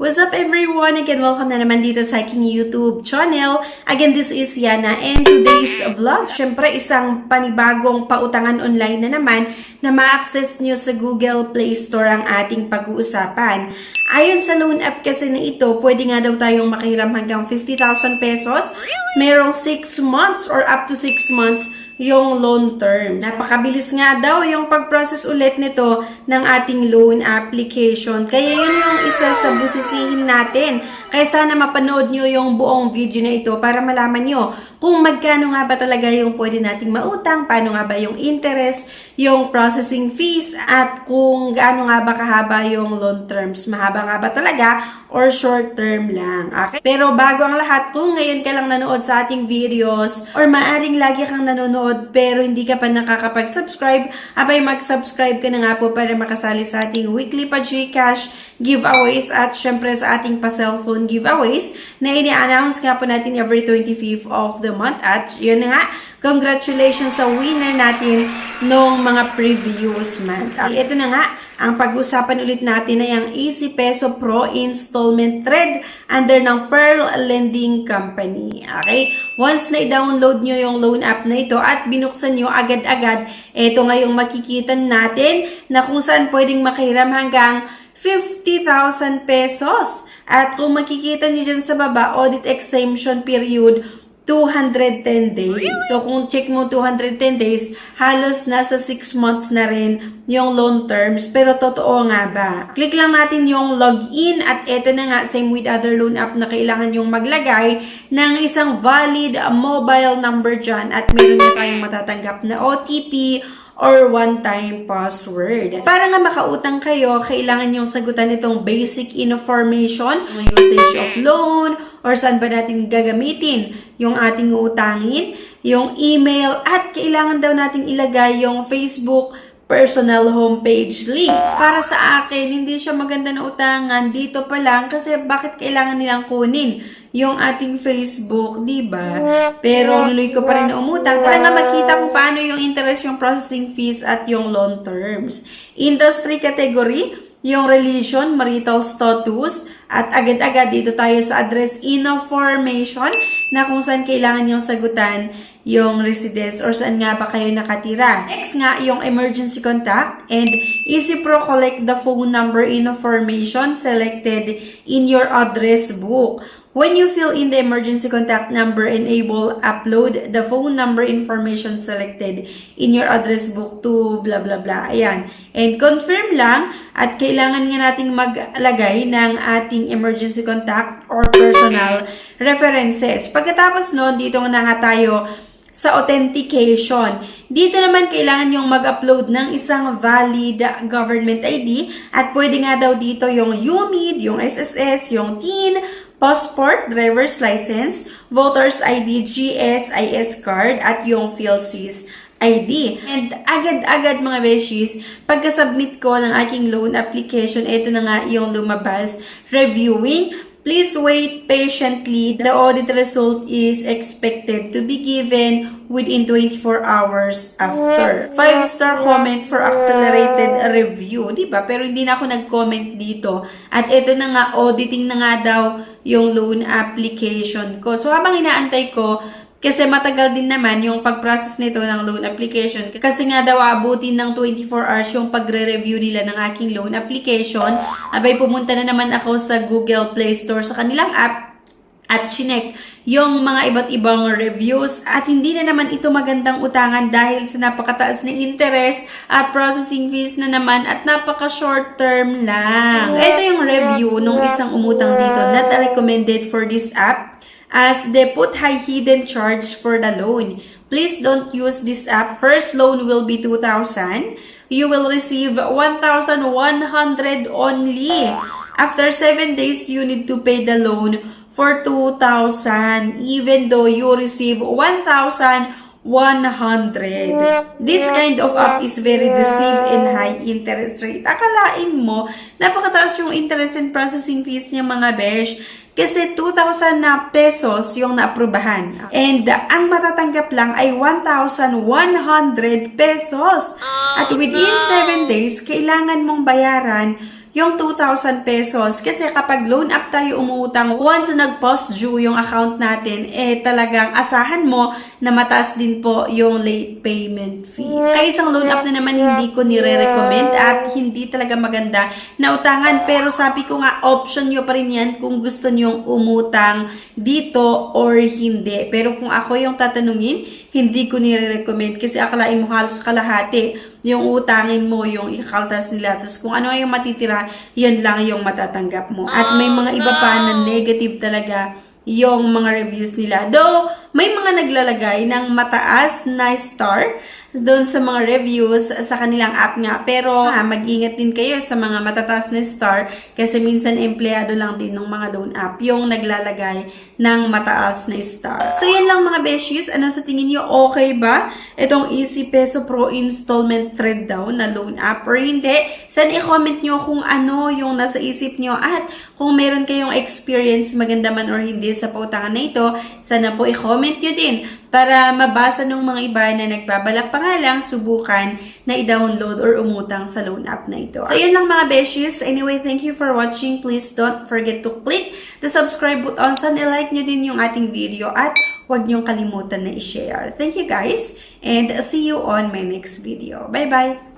What's up everyone? Again, welcome na naman dito sa aking YouTube channel. Again, this is Yana and today's vlog. Syempre, isang panibagong pautangan online na naman na ma-access nyo sa Google Play Store ang ating pag-uusapan. Ayon sa loan app kasi na ito, pwede nga daw tayong makahiram hanggang 50,000 pesos. Merong 6 months or up to 6 months yung loan term. Napakabilis nga daw yung pag-process ulit nito ng ating loan application. Kaya yun yung isa sa busisihin natin. Kaya sana mapanood nyo yung buong video na ito para malaman nyo kung magkano nga ba talaga yung pwede nating mautang, paano nga ba yung interest, yung processing fees, at kung gaano nga ba kahaba yung loan terms. Mahaba nga ba talaga or short term lang. Okay? Pero bago ang lahat, kung ngayon ka lang nanood sa ating videos or maaring lagi kang nanonood pero hindi ka pa nakakapag-subscribe, abay mag-subscribe ka na nga po para makasali sa ating weekly pa-Gcash giveaways at syempre sa ating pa-cellphone giveaways na ini-announce nga po natin every 25th of the month. At yun na nga, congratulations sa winner natin noong mga previous month. Ito na nga, ang pag-usapan ulit natin ay ang Easy Peso Pro Installment Thread under ng Pearl Lending Company. Okay? Once na i-download nyo yung loan app na ito at binuksan nyo agad-agad, ito nga yung makikita natin na kung saan pwedeng makahiram hanggang 50,000 pesos. At kung makikita nyo dyan sa baba, audit exemption period, 210 days. So, kung check mo 210 days, halos nasa 6 months na rin yung loan terms. Pero totoo nga ba? Click lang natin yung login at eto na nga, same with other loan app na kailangan yung maglagay ng isang valid mobile number dyan at meron na tayong matatanggap na OTP or one-time password. Para nga makautang kayo, kailangan yung sagutan itong basic information, yung usage of loan, or saan ba natin gagamitin yung ating utangin, yung email, at kailangan daw nating ilagay yung Facebook personal homepage link. Para sa akin, hindi siya maganda na utangan dito pa lang kasi bakit kailangan nilang kunin yung ating Facebook, di ba? Pero nuloy ko pa rin na umutang para nga makita kung paano yung interest, yung processing fees at yung loan terms. Industry category, yung religion, marital status, at agad-agad dito tayo sa address information na kung saan kailangan yung sagutan yung residence or saan nga ba kayo nakatira. Next nga, yung emergency contact and Easy Pro collect the phone number information selected in your address book. When you fill in the emergency contact number, enable upload the phone number information selected in your address book to blah blah blah. Ayan. And confirm lang at kailangan nga nating maglagay ng ating emergency contact or personal references. Pagkatapos nun, dito na nga tayo sa authentication. Dito naman kailangan yung mag-upload ng isang valid government ID at pwede nga daw dito yung UMID, yung SSS, yung TIN, passport, driver's license, voter's ID, GSIS card, at yung PhilSys ID. And agad-agad mga beshies, pagka-submit ko ng aking loan application, ito na nga yung lumabas, reviewing. Please wait patiently. The audit result is expected to be given within 24 hours after. 5-star comment for accelerated review. Diba? Pero hindi na ako nag-comment dito. At ito na nga, auditing na nga daw yung loan application ko. So habang inaantay ko, kasi matagal din naman yung pag-process nito ng loan application. Kasi nga daw abutin ng 24 hours yung pagre-review nila ng aking loan application. Abay, pumunta na naman ako sa Google Play Store sa kanilang app at chinek yung mga iba't ibang reviews. At hindi na naman ito magandang utangan dahil sa napakataas na interest at processing fees na naman at napaka-short term lang. Ito yung review nung isang umutang dito, not recommended for this app, as they put high hidden charge for the loan. Please don't use this app. First loan will be 2,000. You will receive 1,100 only. After 7 days, you need to pay the loan for 2,000 even though you receive 1,100. This kind of app is very deceived and high interest rate. Akalain mo, napakataas yung interest and processing fees niya mga besh. Kasi 2,000 na pesos yung naaprubahan. And ang matatanggap lang ay 1,100 pesos. At within 7 days, kailangan mong bayaran yung 2,000 pesos. Kasi kapag loan up tayo umuutang, once na nag-post due yung account natin, talagang asahan mo na mataas din po yung late payment fees. Sa isang loan up na naman, hindi ko nire-recommend at hindi talaga maganda na utangan. Pero sabi ko nga, option nyo pa rin yan kung gusto nyong umutang dito or hindi. Pero kung ako yung tatanungin, hindi ko nire-recommend kasi akalain mo halos kalahati yung utangin mo, yung ikaltas nila. Tapos kung ano yung matitira, yan lang yung matatanggap mo. At may mga iba pa na negative talaga yung mga reviews nila. Though, may mga naglalagay ng mataas na star doon sa mga reviews sa kanilang app nga. Pero mag-ingat din kayo sa mga matataas na star kasi minsan empleyado lang din ng mga loan app yung naglalagay ng mataas na star. So yan lang mga beshies. Ano sa tingin nyo? Okay ba itong Easy Peso Pro installment thread daw na loan app or hindi? Saan i-comment nyo kung ano yung nasa isip nyo at kung meron kayong experience maganda man or hindi sa pautangan na ito, sana po i-comment nyo din para mabasa ng mga iba na nagbabalak pa nga lang subukan na i-download or umutang sa loan app na ito. So, yun lang mga beshies. Anyway, thank you for watching. Please don't forget to click the subscribe button. Sana i-like nyo din yung ating video at huwag nyong kalimutan na i-share. Thank you guys and see you on my next video. Bye-bye!